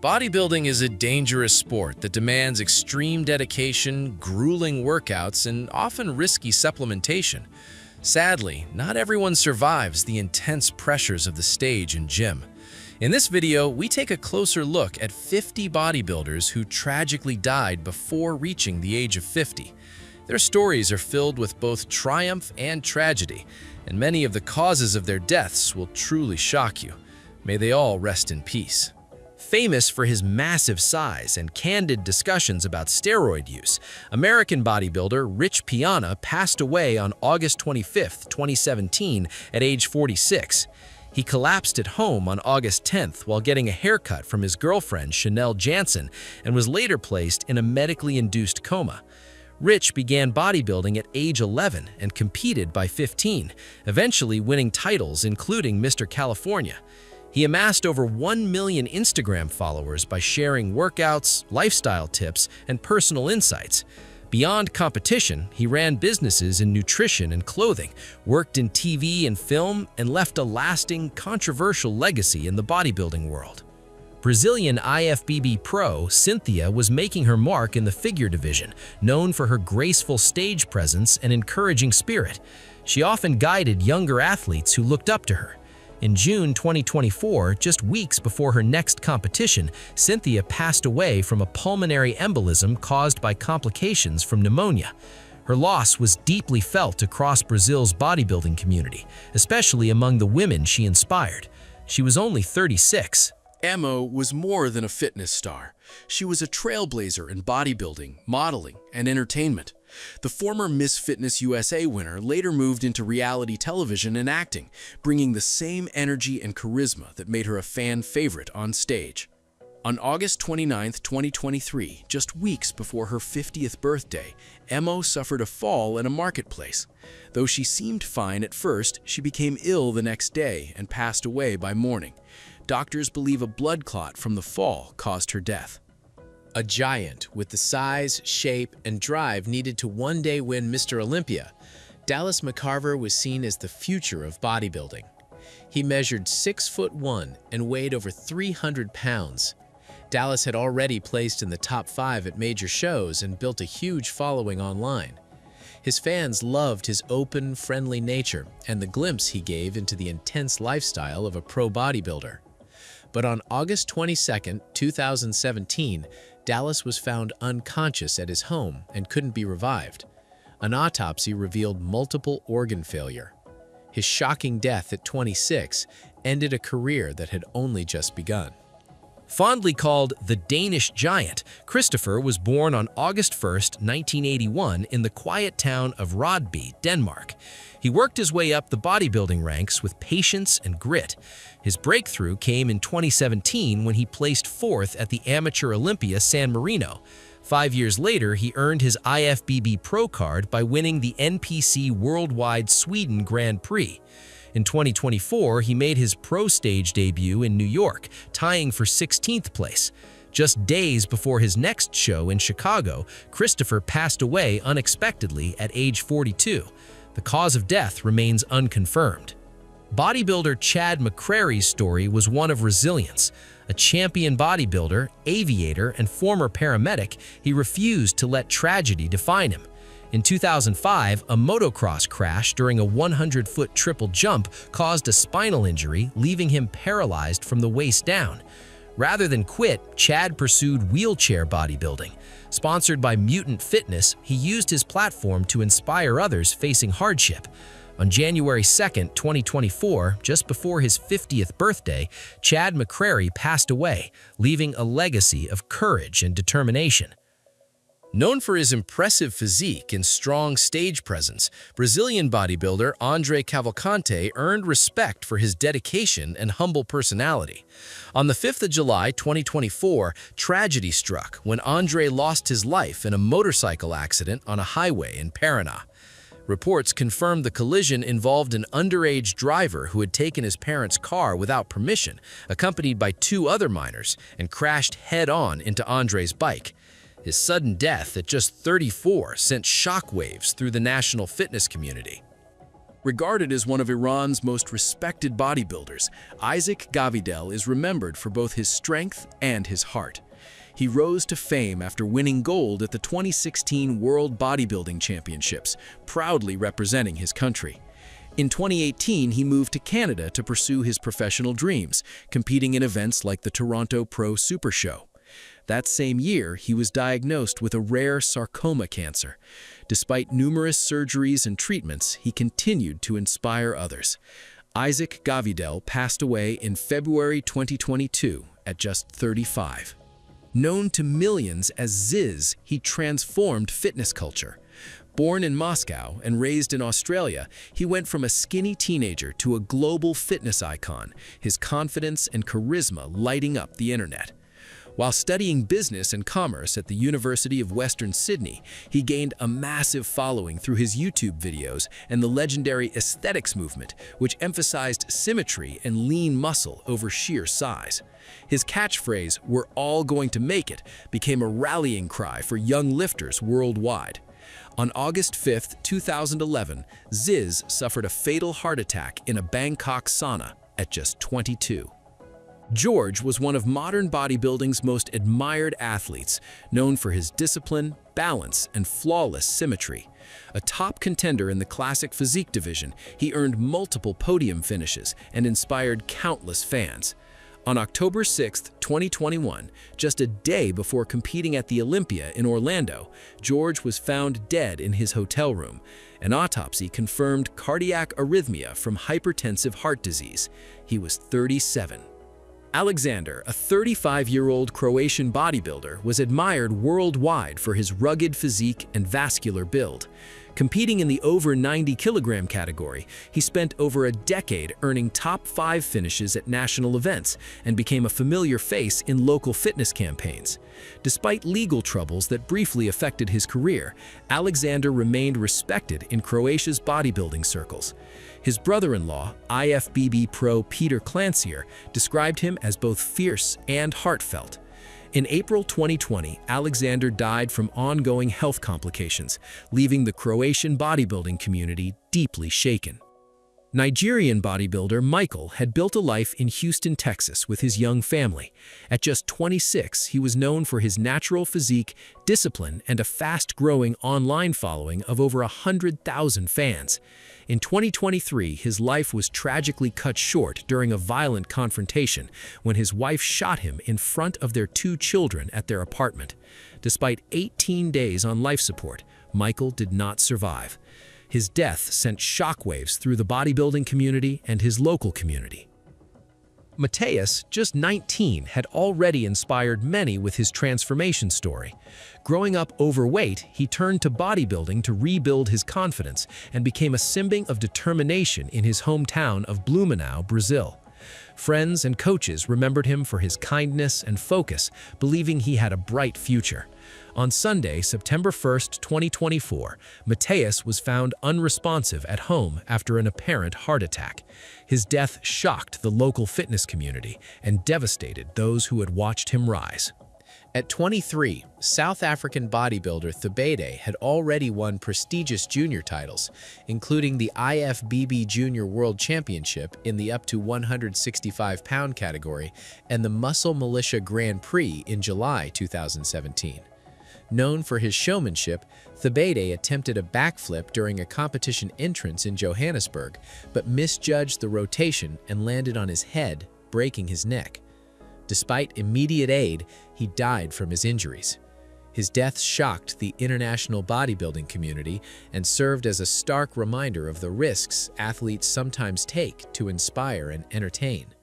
Bodybuilding is a dangerous sport that demands extreme dedication, grueling workouts, and often risky supplementation. Sadly, not everyone survives the intense pressures of the stage and gym. In this video, we take a closer look at 50 bodybuilders who tragically died before reaching the age of 50. Their stories are filled with both triumph and tragedy, and many of the causes of their deaths will truly shock you. May they all rest in peace. Famous for his massive size and candid discussions about steroid use, American bodybuilder Rich Piana passed away on August 25, 2017 at age 46. He collapsed at home on August 10th while getting a haircut from his girlfriend Chanel Jansen and was later placed in a medically induced coma. Rich began bodybuilding at age 11 and competed by 15, eventually winning titles including Mr. California. He amassed over 1 million Instagram followers by sharing workouts, lifestyle tips, and personal insights. Beyond competition, he ran businesses in nutrition and clothing, worked in TV and film, and left a lasting, controversial legacy in the bodybuilding world. Brazilian IFBB pro Cynthia was making her mark in the figure division, known for her graceful stage presence and encouraging spirit. She often guided younger athletes who looked up to her. In June 2024, just weeks before her next competition, Cynthia passed away from a pulmonary embolism caused by complications from pneumonia. Her loss was deeply felt across Brazil's bodybuilding community, especially among the women she inspired. She was only 36. Emo was more than a fitness star. She was a trailblazer in bodybuilding, modeling, and entertainment. The former Miss Fitness USA winner later moved into reality television and acting, bringing the same energy and charisma that made her a fan favorite on stage. On August 29, 2023, just weeks before her 50th birthday, Emo suffered a fall in a marketplace. Though she seemed fine at first, she became ill the next day and passed away by morning. Doctors believe a blood clot from the fall caused her death. A giant with the size, shape, and drive needed to one day win Mr. Olympia, Dallas McCarver was seen as the future of bodybuilding. He measured 6'1" and weighed over 300 pounds. Dallas had already placed in the top 5 at major shows and built a huge following online. His fans loved his open, friendly nature and the glimpse he gave into the intense lifestyle of a pro bodybuilder. But on August 22, 2017, Dallas was found unconscious at his home and couldn't be revived. An autopsy revealed multiple organ failure. His shocking death at 26 ended a career that had only just begun. Fondly called the Danish Giant, Christopher was born on August 1, 1981 in the quiet town of Rodby, Denmark. He worked his way up the bodybuilding ranks with patience and grit. His breakthrough came in 2017 when he placed 4th at the Amateur Olympia San Marino. 5 years later, he earned his IFBB Pro card by winning the NPC Worldwide Sweden Grand Prix. In 2024, he made his pro stage debut in New York, tying for 16th place. Just days before his next show in Chicago, Christopher passed away unexpectedly at age 42. The cause of death remains unconfirmed. Bodybuilder Chad McCrary's story was one of resilience. A champion bodybuilder, aviator, and former paramedic, he refused to let tragedy define him. In 2005, a motocross crash during a 100-foot triple jump caused a spinal injury, leaving him paralyzed from the waist down. Rather than quit, Chad pursued wheelchair bodybuilding. Sponsored by Mutant Fitness, he used his platform to inspire others facing hardship. On January 2, 2024, just before his 50th birthday, Chad McCrary passed away, leaving a legacy of courage and determination. Known for his impressive physique and strong stage presence, Brazilian bodybuilder Andre Cavalcante earned respect for his dedication and humble personality. On the 5th of July 2024, tragedy struck when Andre lost his life in a motorcycle accident on a highway in Paraná. Reports confirmed the collision involved an underage driver who had taken his parents' car without permission, accompanied by 2 other minors, and crashed head-on into Andre's bike. His sudden death at just 34 sent shockwaves through the national fitness community. Regarded as one of Iran's most respected bodybuilders, Isaac Gavidel is remembered for both his strength and his heart. He rose to fame after winning gold at the 2016 World Bodybuilding Championships, proudly representing his country. In 2018, he moved to Canada to pursue his professional dreams, competing in events like the Toronto Pro Super Show. That same year, he was diagnosed with a rare sarcoma cancer. Despite numerous surgeries and treatments, he continued to inspire others. Isaac Gavidel passed away in February 2022 at just 35. Known to millions as Ziz, he transformed fitness culture. Born in Moscow and raised in Australia, he went from a skinny teenager to a global fitness icon, his confidence and charisma lighting up the internet. While studying business and commerce at the University of Western Sydney, he gained a massive following through his YouTube videos and the legendary aesthetics movement, which emphasized symmetry and lean muscle over sheer size. His catchphrase, "We're all going to make it," became a rallying cry for young lifters worldwide. On August 5, 2011, Ziz suffered a fatal heart attack in a Bangkok sauna at just 22. George was one of modern bodybuilding's most admired athletes, known for his discipline, balance, and flawless symmetry. A top contender in the classic physique division, he earned multiple podium finishes and inspired countless fans. On October 6, 2021, just a day before competing at the Olympia in Orlando, George was found dead in his hotel room. An autopsy confirmed cardiac arrhythmia from hypertensive heart disease. He was 37. Alexander, a 35-year-old Croatian bodybuilder, was admired worldwide for his rugged physique and vascular build. Competing in the over 90-kilogram category, he spent over a decade earning top 5 finishes at national events and became a familiar face in local fitness campaigns. Despite legal troubles that briefly affected his career, Alexander remained respected in Croatia's bodybuilding circles. His brother-in-law, IFBB pro Peter Clancier, described him as both fierce and heartfelt. In April 2020, Alexander died from ongoing health complications, leaving the Croatian bodybuilding community deeply shaken. Nigerian bodybuilder Michael had built a life in Houston, Texas with his young family. At just 26, he was known for his natural physique, discipline, and a fast-growing online following of over 100,000 fans. In 2023, his life was tragically cut short during a violent confrontation when his wife shot him in front of their 2 children at their apartment. Despite 18 days on life support, Michael did not survive. His death sent shockwaves through the bodybuilding community and his local community. Mateus, just 19, had already inspired many with his transformation story. Growing up overweight, he turned to bodybuilding to rebuild his confidence and became a symbol of determination in his hometown of Blumenau, Brazil. Friends and coaches remembered him for his kindness and focus, believing he had a bright future. On Sunday, September 1, 2024, Mateus was found unresponsive at home after an apparent heart attack. His death shocked the local fitness community and devastated those who had watched him rise. At 23, South African bodybuilder Thibede had already won prestigious junior titles, including the IFBB Junior World Championship in the up to 165-pound category and the Muscle Militia Grand Prix in July 2017. Known for his showmanship, Thibede attempted a backflip during a competition entrance in Johannesburg, but misjudged the rotation and landed on his head, breaking his neck. Despite immediate aid, he died from his injuries. His death shocked the international bodybuilding community and served as a stark reminder of the risks athletes sometimes take to inspire and entertain.